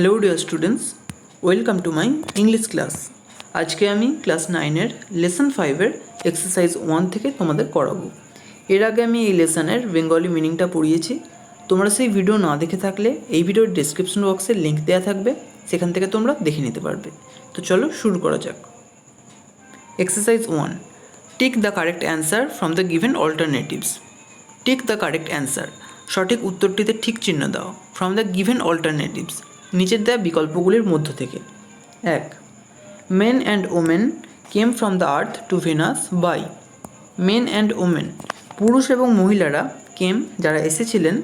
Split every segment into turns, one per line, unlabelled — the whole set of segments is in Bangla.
Hello dear students, welcome to my English class. আজকে আমি ক্লাস 9-এর লেসন 5-এর এক্সারসাইজ 1 থেকে তোমাদের করাবো। এর আগে আমি এই লেসনের বেঙ্গলি মিনিংটা পড়িয়েছি। তোমরা সেই ভিডিও না দেখে থাকলে এই ভিডিওর ডেসক্রিপশন বক্সে লিঙ্ক দেওয়া থাকবে, সেখান থেকে তোমরা দেখে নিতে পারবে। তো চলো শুরু করা যাক। Exercise 1, tick the correct answer from the given alternatives. Tick the correct answer, সঠিক উত্তরটিতে ঠিক চিহ্ন দাও। ফ্রম দ্য গিভেন অল্টারনেটিভস, নিচের দেওয়া বিকল্পগুলির মধ্য থেকে। 1. Men and women came from the earth to Venus by. Men and women, পুরুষ এবং মহিলারা কেম, যারা এসেছিলেন,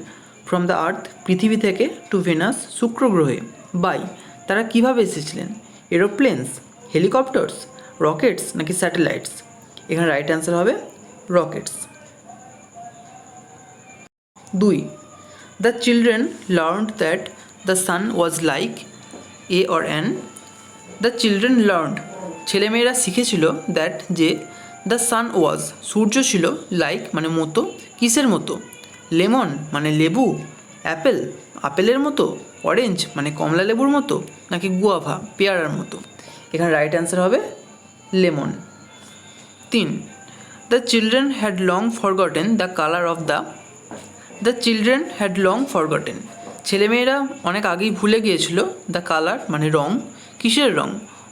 ফ্রম দ্য আর্থ, পৃথিবী থেকে, টু ভেনাস, শুক্র গ্রহে, বাই, তারা কীভাবে এসেছিলেন? এরোপ্লেনস, হেলিকপ্টার্স, রকেটস নাকি স্যাটেলাইটস? এখানে রাইট অ্যান্সার হবে Rockets. 2. The children learned that the San was like a or an. The children learned, ছেলেমেয়েরা শিখেছিল, দ্যাট, যে, দ্য সান ওয়াজ, সূর্য ছিল, লাইক মানে মতো, কিসের মতো? লেমন মানে লেবু, অ্যাপেল আপেলের মতো, অরেঞ্জ মানে কমলা লেবুর মতো, নাকি গুয়াভা পেয়ারার মতো? এখানে রাইট অ্যান্সার হবে lemon. 3. The children had long forgotten the colour of the children had long forgotten, ছেলেমেয়েরা অনেক আগেই ভুলে গিয়েছিল, দ্য কালার মানে রং, কিসের রং?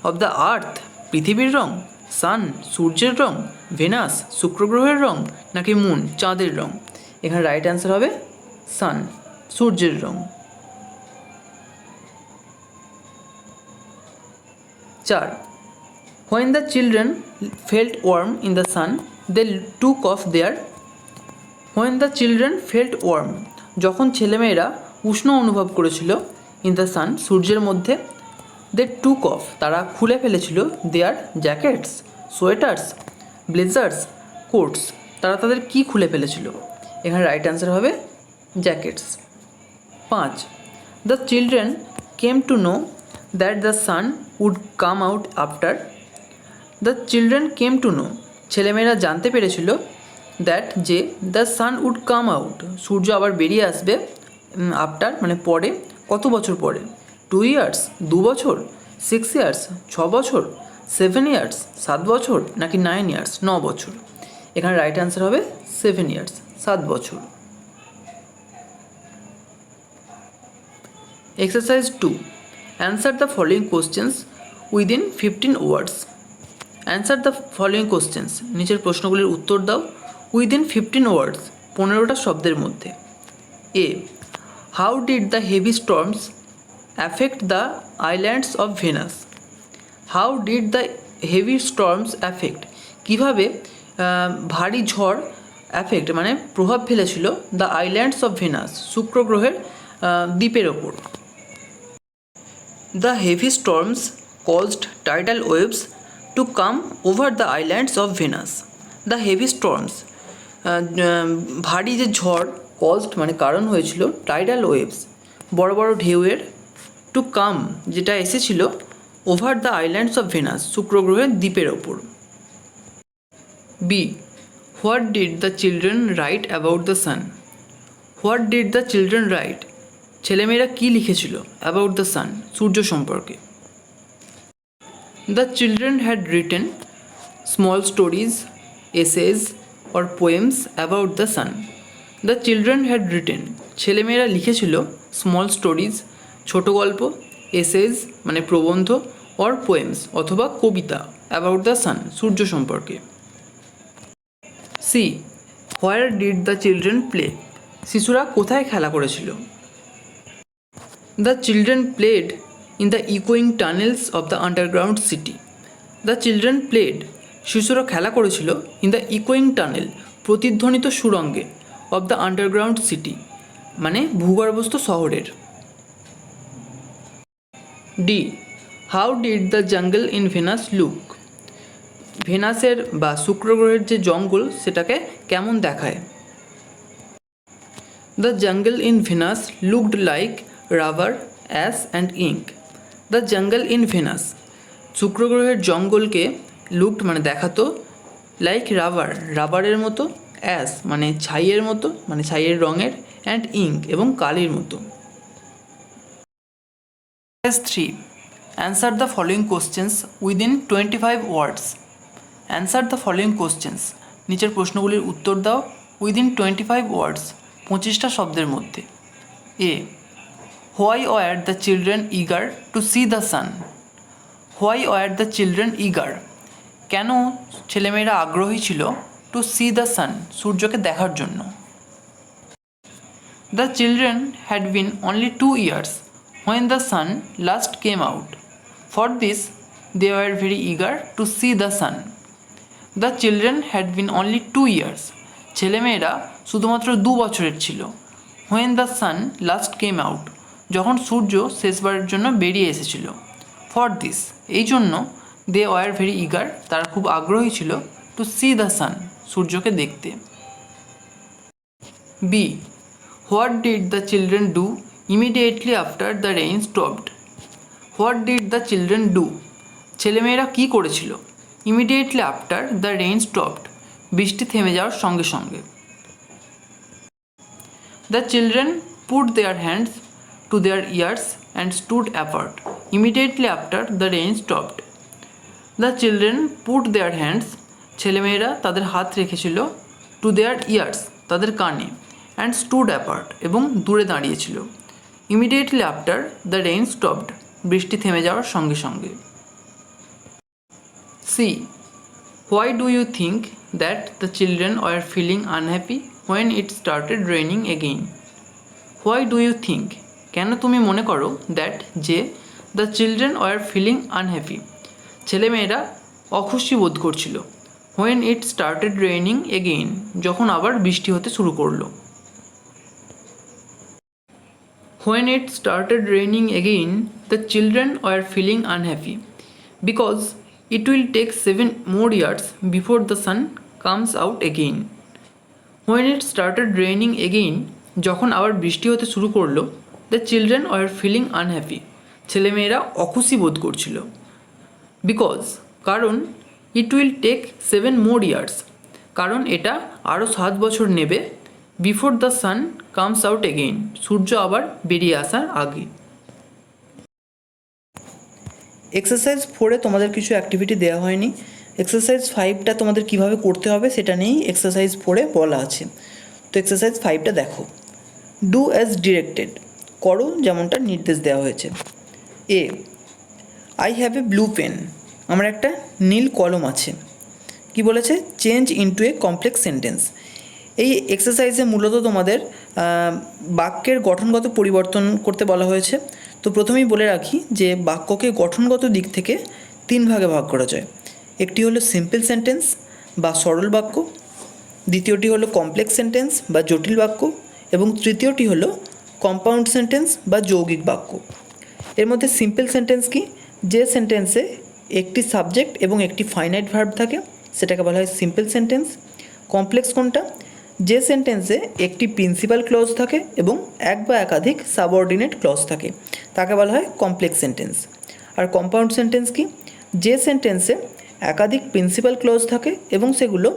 অফ দ্য আর্থ, পৃথিবীর রং, সান, সূর্যের রং, ভেনাস, শুক্রগ্রহের রং, নাকি মুন, চাঁদের রং? এখানে রাইট অ্যান্সার হবে সান, সূর্যের রং। 4. When the children felt warm in the sun they took off their. When the children felt warm, যখন ছেলেমেয়েরা উষ্ণ অনুভব করেছিল, ইন দ্য সান, সূর্যের মধ্যে, দে টুক অফ, তারা খুলে ফেলেছিল, their jackets, sweaters, blazers, coats, তারা তাদের কি খুলে ফেলেছিল? এখানে রাইট অ্যান্সার হবে jackets. 5. The children came to know that the sun would come out after. The children came to know, ছেলেমেয়েরা জানতে পেরেছিল, দ্যাট, যে, the sun would come out, সূর্য আবার বেরিয়ে আসবে, আফটার মানে পরে, কত বছর পরে? 2 ইয়ার্স 2 বছর, 6 ইয়ার্স 6 বছর, 7 ইয়ার্স 7 বছর, নাকি 9 ইয়ার্স 9 বছর? এখানে রাইট অ্যান্সার হবে 7 ইয়ার্স 7 বছর। Exercise 2, answer the following questions within 15 words. Answer the following questions, নিচের প্রশ্নগুলির উত্তর দাও, উইদিন 15 ওয়ার্ডস, 15টা শব্দের মধ্যে। A. How did the heavy storms affect the islands of Venus. How did the heavy storms affect, কীভাবে ভারী ঝড়, অ্যাফেক্ট মানে প্রভাব ফেলেছিল, দ্য আইল্যান্ডস অফ ভেনাস, শুক্র গ্রহের দ্বীপের ওপর। The heavy storms caused tidal waves to come over the islands of Venus. The heavy storms, ভারী যে ঝড়, কজড মানে কারণ হয়েছিল, টাইডাল ওয়েভস বড় বড় ঢেউয়ের, টু কাম যেটা এসেছিল, over the islands of Venus, শুক্র গ্রহের দ্বীপের ওপর। B. What did the children write about the sun. What did the children write, ছেলেমেয়েরা কী লিখেছিল, অ্যাবাউট দ্য সান, সূর্য সম্পর্কে? The children had written small stories, essays or poems about the sun. The children had written, ছেলেমেয়েরা লিখেছিল, স্মল স্টোরিজ ছোট গল্প, এসেজ মানে প্রবন্ধ, অর পোয়েমস অথবা কবিতা, অ্যাবাউট দ্য সান সূর্য সম্পর্কে। C. Where did the children play, শিশুরা কোথায় খেলা করেছিল? The children played in the ইকোয়িং tunnels of the underground city. The children played, শিশুরা খেলা করেছিল, ইন দ্য ইকোয়িং টানেল প্রতিধ্বনিত সুড়ঙ্গে, অফ দ্য আন্ডারগ্রাউন্ড সিটি মানে ভূগর্ভস্থ শহরের। D. How did the jungle in Venus look. ভেনাসের বা শুক্র গ্রহের যে জঙ্গল, সেটাকে কেমন দেখায়? The jungle in Venus looked like rubber, ash and ink. The jungle in Venus, শুক্র গ্রহের জঙ্গলকে, লুকড মানে দেখাতো, লাইক রাবার রাবারের মতো, অ্যাশ মানে ছাইয়ের মতো মানে ছাইয়ের রঙের, অ্যান্ড ইঙ্ক এবং কালির মতো। Exercise 3. Answer the following questions within 25 words. Answer the following questions. নিচের প্রশ্নগুলির উত্তর দাও within 25 words, 25টা শব্দের মধ্যে। A. Why were the children eager to see the sun? Why were the children eager? কেন ছেলেমেয়েরা আগ্রহী ছিল to see the sun, সূর্যকে দেখার জন্য? The children had been only 2 years when the sun last came out. For this, they were very eager to see the sun. The children had been only 2 years. ছেলেমেয়েরা শুধুমাত্র 2 বছরের ছিল when the sun last came out, যখন সূর্য শেষবারের জন্য বেরিয়ে এসেছিল। For this, এই জন্য they were very eager, তারা খুব আগ্রহী ছিল to see the sun, সূর্যকে দেখতে। B. What did the children do immediately after the rain stopped? What did the children do? ছেলেমেয়েরা কী করেছিল immediately after the rain stopped, বৃষ্টি থেমে যাওয়ার সঙ্গে সঙ্গে? The children put their hands to their ears and stood apart immediately after the rain stopped. The children put their hands, ছেলেমেয়েরা তাদের হাত রেখেছিল to their ears, তাদের কানে, and stood apart, এবং দূরে দাঁড়িয়েছিল immediately after the rain stopped, বৃষ্টি থেমে যাওয়ার সঙ্গে সঙ্গে। C. Why do you think that the children were feeling unhappy when it started raining again? Why do you think, কেন তুমি মনে করো that, যে the children were feeling unhappy, ছেলেমেয়েরা অখুশি বোধ করছিল when it started raining again, যখন আবার বৃষ্টি হতে শুরু করলো? When it started raining again, the children were feeling unhappy because it will take 7 more years before the sun comes out again. When it started raining again, যখন আবার বৃষ্টি হতে শুরু করলো, the children were feeling unhappy, ছেলেমেয়েরা অখুশি বোধ করছিল because, কারণ it will take 7 more years, কারণ এটা আরও 7 বছর নেবে before the sun comes out again, সূর্য আবার বেরিয়ে আসার আগে। এক্সারসাইজ 4-এ তোমাদের কিছু অ্যাক্টিভিটি দেওয়া হয়নি। এক্সারসাইজ 5টা তোমাদের কিভাবে করতে হবে সেটা নিয়েই এক্সারসাইজ 4-এ বলা আছে। তো এক্সারসাইজ 5টা দেখো। ডু অ্যাজ ডিরেক্টেড, করো যেমনটা নির্দেশ দেওয়া হয়েছে। A. I have a blue pen, আমার একটা নীল কলম আছে। কি বলেছে? Change into a complex sentence. এই এক্সারসাইজে মূলত তোমাদের বাক্যের গঠনগত পরিবর্তন করতে বলা হয়েছে। তো প্রথমেই বলে রাখি যে বাক্যকে গঠনগত দিক থেকে 3 ভাগে ভাগ করা যায়। একটি হলো সিম্পল সেন্টেন্স বা সরল বাক্য, দ্বিতীয়টি হলো কমপ্লেক্স সেন্টেন্স বা জটিল বাক্য, এবং তৃতীয়টি হলো কম্পাউন্ড সেন্টেন্স বা যৌগিক বাক্য। এর মধ্যে সিম্পল সেন্টেন্স কি? যে সেন্টেন্সে একটি সাবজেক্ট এবং একটি ফাইনাইট ভার্ব থাকে সেটাকে বলা হয় সিম্পল সেন্টেন্স। কমপ্লেক্স কোনটা? যে সেন্টেন্সে একটি প্রিন্সিপাল ক্লজ থাকে এবং এক বা একাধিক সাবঅর্ডিনেট ক্লজ থাকে তাকে বলা হয় কমপ্লেক্স সেন্টেন্স। আর কম্পাউন্ড সেন্টেন্স কি? যে সেন্টেন্সে একাধিক প্রিন্সিপাল ক্লজ থাকে এবং সেগুলো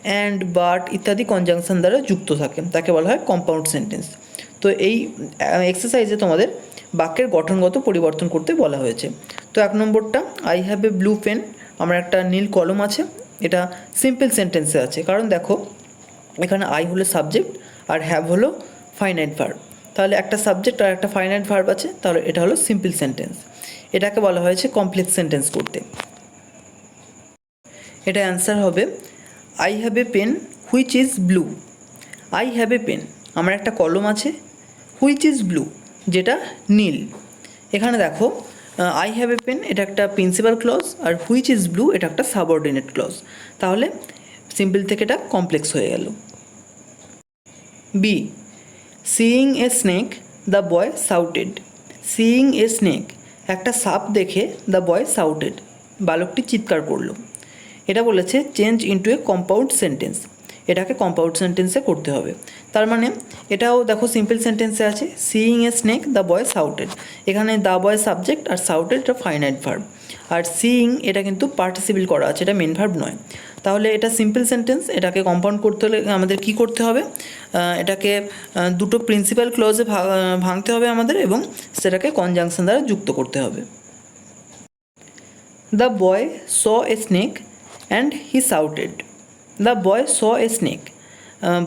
অ্যান্ড, বাট ইত্যাদি কনজাংশন দ্বারা যুক্ত থাকে তাকে বলা হয় কম্পাউন্ড সেন্টেন্স। তো এই এক্সারসাইজে তোমাদের বাক্যের গঠনগত পরিবর্তন করতে বলা হয়েছে। তো 1 নম্বরটা, I have a blue pen, আমার একটা নীল কলম আছে, এটা সিম্পল সেন্টেন্সে আছে। কারণ দেখো এখানে আই হলো সাবজেক্ট আর হ্যাভ হলো ফাইনাইট ভার্ব, তাহলে একটা সাবজেক্ট আর একটা ফাইনাইট ভার্ব আছে, তাহলে এটা হলো সিম্পল সেন্টেন্স। এটাকে বলা হয়েছে কমপ্লেক্স সেন্টেন্স করতে। এটা অ্যান্সার হবে I have a pen which is blue. I have a pen, আমার একটা কলম আছে, হুইচ ইজ ব্লু, যেটা নীল। এখানে দেখো আই হ্যাভ এ পেন এটা একটা প্রিন্সিপাল ক্লজ আর হুইচ ইজ ব্লু এটা একটা সাবঅর্ডিনেট ক্লজ, তাহলে সিম্পল থেকে এটা কমপ্লেক্স হয়ে গেল। B. Seeing a snake the boy shouted. Seeing a snake, একটা সাপ দেখে দ্য বয় সাউটেড, বালকটি চিৎকার করলো। এটা বলেছে চেঞ্জ ইনটু এ কম্পাউন্ড সেন্টেন্স। এটাকে কম্পাউন্ড সেন্টেন্সে করতে হবে। তার মানে এটাও দেখো সিম্পল সেন্টেন্সে আছে, seeing a snake the boy shouted. এখানে দ্য বয় সাবজেক্ট আর শাউটেড এটা ফাইনাইট ভার্ব, আর সিইং এটা কিন্তু পার্টিসিপল করা আছে, এটা মেন ভার্ব নয়। তাহলে এটা সিম্পল সেন্টেন্স, এটাকে কম্পাউন্ড করতে হলে আমাদের কি করতে হবে, এটাকে দুটো প্রিন্সিপাল ক্লজে ভাঙতে হবে আমাদের, এবং সেটাকে কনজাংশন দ্বারা যুক্ত করতে হবে। The boy saw a snake and he shouted. The boy saw a snake,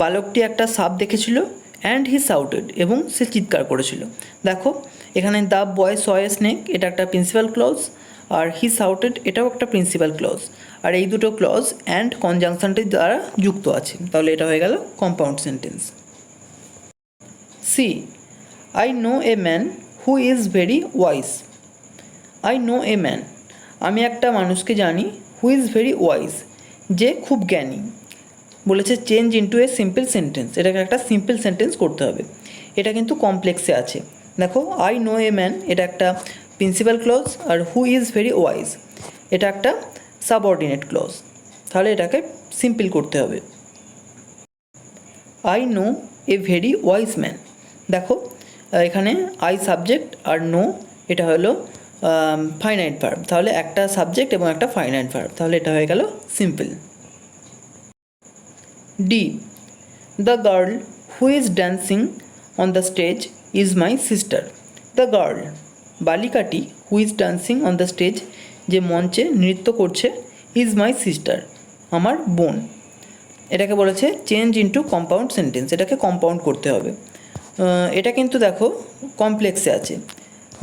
বালকটি একটা সাপ দেখেছিল, অ্যান্ড হি শাউটেড, এবং সে চিৎকার করেছিল। দেখো এখানে the boy saw a snake এটা একটা প্রিন্সিপাল ক্লজ, আর হি শাউটেড এটাও একটা প্রিন্সিপাল ক্লজ, আর এই দুটো ক্লজ অ্যান্ড কনজাংশনটির দ্বারা যুক্ত আছে, তাহলে এটা হয়ে গেল compound sentence. C, I know a man who is very wise. I know a man, আমি একটা মানুষকে জানি, হু ইজ ভেরি ওয়াইজ, যে খুব জ্ঞানী। বলেছে change into a simple sentence, এটাকে একটা সিম্পল সেন্টেন্স করতে হবে। এটা কিন্তু কমপ্লেক্সে আছে। দেখো আই নো এ ম্যান এটা একটা প্রিন্সিপাল ক্লজ, আর হু ইজ ভেরি ওয়াইজ এটা একটা সাবঅর্ডিনেট ক্লজ, তাহলে এটাকে সিম্পল করতে হবে। I know a very wise man, দেখো এখানে আই সাবজেক্ট আর নো এটা হলো ফাইনাইট ভার্ব, তাহলে একটা সাবজেক্ট এবং একটা ফাইনাইট ভার্ব, তাহলে এটা হয়ে গেল simple. D, the girl who is dancing on the stage is my sister. The girl, বালিকাটি, who is dancing on the stage, যে মঞ্চে নৃত্য করছে, ইজ মাই সিস্টার, আমার বোন। এটাকে বলেছে চেঞ্জ ইন্টু কম্পাউন্ড সেন্টেন্স, এটাকে কম্পাউন্ড করতে হবে। এটা কিন্তু দেখো কমপ্লেক্সে আছে।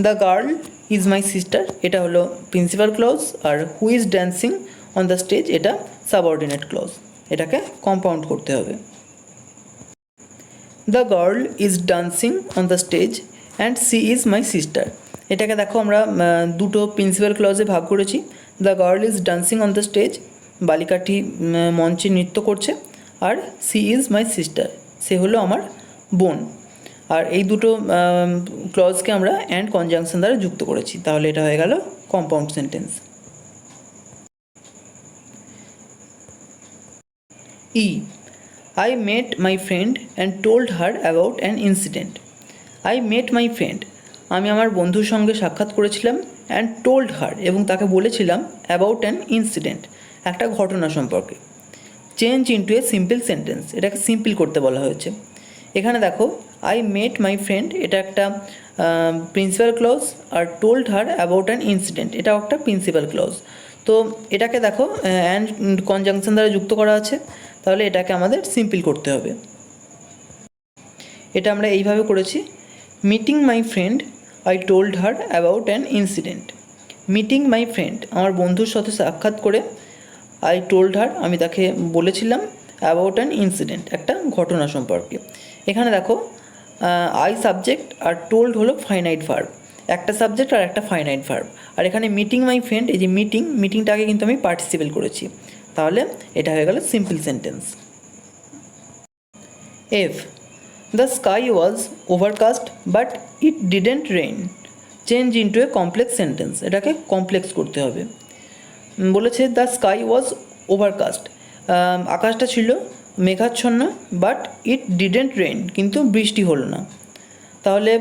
The girl is my sister এটা হলো প্রিন্সিপাল ক্লজ, আর who is dancing on the stage এটা সাবঅর্ডিনেট ক্লজ, এটাকে কম্পাউন্ড করতে হবে। The girl is dancing on the stage and she is my sister, এটাকে দেখো আমরা দুটো প্রিন্সিপাল ক্লজে ভাগ করেছি। The girl is dancing on the stage, বালিকাটি মঞ্চে নৃত্য করছে, আর সি ইজ মাই সিস্টার, সে হলো আমার বোন। আর এই দুটো ক্লজকে আমরা অ্যান্ড কনজাংশন দ্বারা যুক্ত করেছি, তাহলে এটা হয়ে গেল compound sentence. E, I met my friend and told her about an incident. I met my friend, আমি আমার বন্ধুর সঙ্গে সাক্ষাৎ করেছিলাম, অ্যান্ড টোল্ড হার, এবং তাকে বলেছিলাম অ্যাবাউট অ্যান ইনসিডেন্ট, একটা ঘটনা সম্পর্কে। Change into a simple sentence, এটাকে সিম্পল করতে বলা হয়েছে। এখানে দেখো আই মেট মাই ফ্রেন্ড এটা একটা প্রিন্সিপাল ক্লজ, আর told her about an incident এটাও একটা প্রিন্সিপাল ক্লজ। তো এটাকে দেখো অ্যান্ড কনজাংশন দ্বারা যুক্ত করা আছে, তাহলে এটাকে আমাদের সিম্পল করতে হবে। এটা আমরা এইভাবে করেছি, meeting my friend I told her about an incident. Meeting my friend, আমার বন্ধুর সাথে সাক্ষাৎ করে, আই টোল্ড হার আমি তাকে বলেছিলাম, অ্যাবাউট অ্যান ইনসিডেন্ট একটা ঘটনা সম্পর্কে। এখানে দেখো আই সাবজেক্ট আর টোল্ড হলো ফাইনাইট ভার্ব, একটা সাবজেক্ট আর একটা ফাইনাইট ভার্ব। আর এখানে মিটিং মাই ফ্রেন্ড, এই যে মিটিংটাকে কিন্তু আমি পার্টিসিপেল করেছি, তাহলে এটা হয়ে গেল simple sentence. F, the sky was overcast but it didn't rain, change into A complex sentence, এটাকে কমপ্লেক্স করতে হবে। বলেছে দ্য স্কাই ওয়াজ ওভারকাস্ট, আকাশটা ছিল মেঘাচ্ছন্ন, বাট ইট ডিডেন্ট রেইন, কিন্তু বৃষ্টি হলো না। তাহলে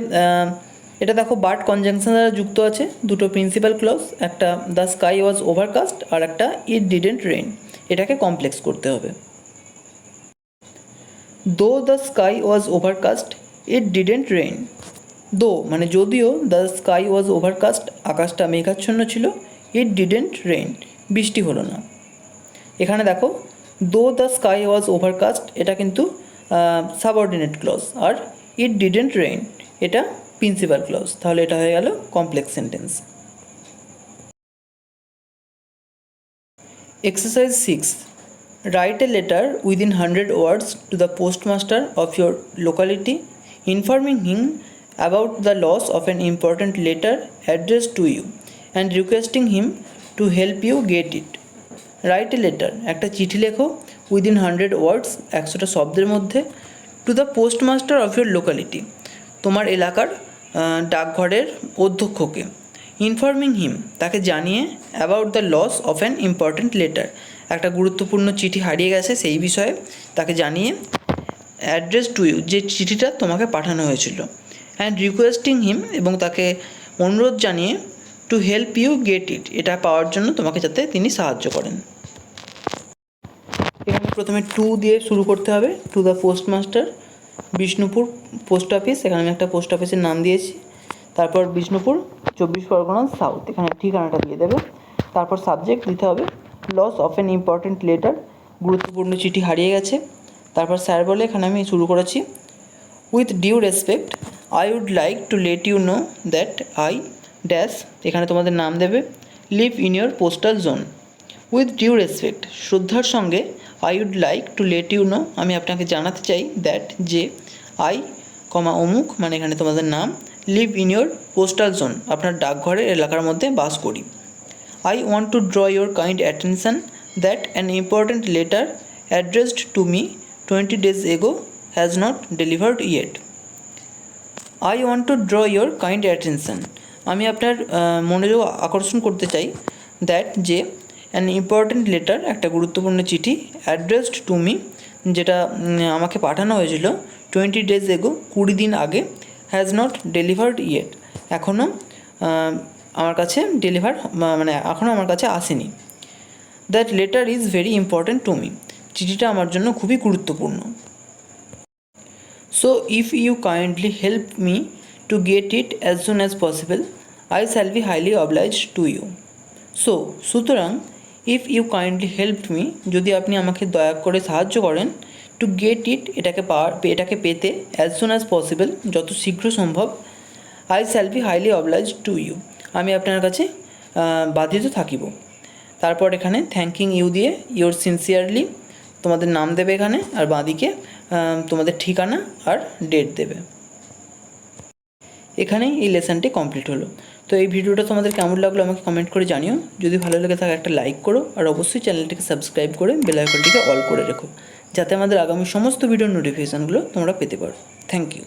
এটা দেখো বাট কনজাংশন দ্বারা যুক্ত আছে, দুটো প্রিন্সিপাল ক্লজ, একটা দ্য স্কাই ওয়াজ ওভারকাস্ট আর একটা ইট ডিডেন্ট রেইন, এটাকে কমপ্লেক্স করতে হবে। দো the sky was overcast it didn't rain, দো মানে যদিও, দ্য স্কাই ওয়াজ ওভারকাস্ট আকাশটা মেঘাচ্ছন্ন ছিল, ইট ডিডেন্ট রেইন বৃষ্টি হলো না। এখানে দেখো দো দ্য স্কাই ওয়াজ ওভারকাস্ট এটা কিন্তু সাবঅর্ডিনেট ক্লজ, আর ইট ডিডেন্ট রেইন এটা প্রিন্সিপাল ক্লজ, তাহলে এটা হয়ে গেল complex sentence. Exercise 6, write a letter within 100 words to the postmaster of your locality informing him about the loss of an important letter addressed to you and requesting him to help you get it. Write a letter, একটা চিঠি লেখো, within 100 words 100টা শব্দের মধ্যে, to the postmaster of your locality তোমার এলাকার ডাকঘরের অধ্যক্ষকে, ইনফর্মিং হিম তাকে জানিয়ে, about the loss of an important letter একটা গুরুত্বপূর্ণ চিঠি হারিয়ে গেছে সেই বিষয়ে তাকে জানিয়ে অ্যাড্রেস টু ইউ, যে চিঠিটা তোমাকে পাঠানো হয়েছিল, অ্যান্ড রিকোয়েস্টিং হিম, এবং তাকে অনুরোধ জানিয়ে to help you get it, এটা পাওয়ার জন্য তোমাকে যাতে তিনি সাহায্য করেন। এখানে প্রথমে টু দিয়ে শুরু করতে হবে। To the postmaster, Bishnupur post office, এখানে আমি একটা পোস্ট অফিসের নাম দিয়েছি। তারপর বিষ্ণুপুর, 24 পরগনা সাউথ, এখানে ঠিকানাটা দিয়ে দেবে। তারপর সাবজেক্ট দিতে হবে loss of an important letter, গুরুত্বপূর্ণ চিঠি হারিয়ে গেছে। তারপর স্যার বলে, এখানে আমি শুরু করেছি with due respect I would like to let you know that I dash, এখানে তোমাদের নাম দেবে, live in your postal zone. With due respect, শ্রদ্ধার সঙ্গে, I would like to let you know, আমি আপনাকে জানাতে চাই, দ্যাট, যে, আই অমুক, মানে এখানে তোমাদের নাম, leave in your postal zone, আপনার ডাকঘরের এলাকার মধ্যে বাস করি। I want to draw your kind attention that an important letter addressed to me 20 days ago has not delivered yet. I want to draw your kind attention, আমি আপনার মনোযোগ আকর্ষণ করতে চাই, দ্যাট, যে, অ্যান ইম্পর্ট্যান্ট লেটার, একটা গুরুত্বপূর্ণ চিঠি, অ্যাড্রেসড টু মি, যেটা আমাকে পাঠানো হয়েছিল, 20 days ago, 20 দিন আগে, হ্যাজ নট ডেলিভার্ড ইয়েট, এখনও আমার কাছে মানে এখনও আমার কাছে আসেনি। That letter is very important to me, চিঠিটা আমার জন্য খুবই গুরুত্বপূর্ণ। So if you kindly help me to get it as soon as possible I shall be highly obliged to you. সুতরাং if you kindly help me, যদি আপনি আমাকে দয়া করে সাহায্য করেন, টু গেট ইট, এটাকে পেতে, অ্যাজ সুন অ্যাজ পসিবল, যত শীঘ্র সম্ভব, I shall be highly obliged to you, আমি আপনার কাছে বাধিত থাকিব। তারপর এখানে থ্যাঙ্কিং ইউ দিয়ে ইউর সিনসিয়ারলি, তোমাদের নাম দেবে এখানে, আর বাঁদিকে তোমাদের ঠিকানা আর ডেট দেবে। এখানেই এই লেসনটি কমপ্লিট হলো। তো এই ভিডিওটা তোমাদের কেমন লাগলো আমাকে কমেন্ট করে জানিও। যদি ভালো লেগে থাকে একটা লাইক করো, আর অবশ্যই চ্যানেলটিকে সাবস্ক্রাইব করে বেল আইকনটিকে অল করে রেখো, যাতে আমাদের আগামী সমস্ত ভিডিওর নোটিফিকেশানগুলো তোমরা পেতে পারো। Thank you.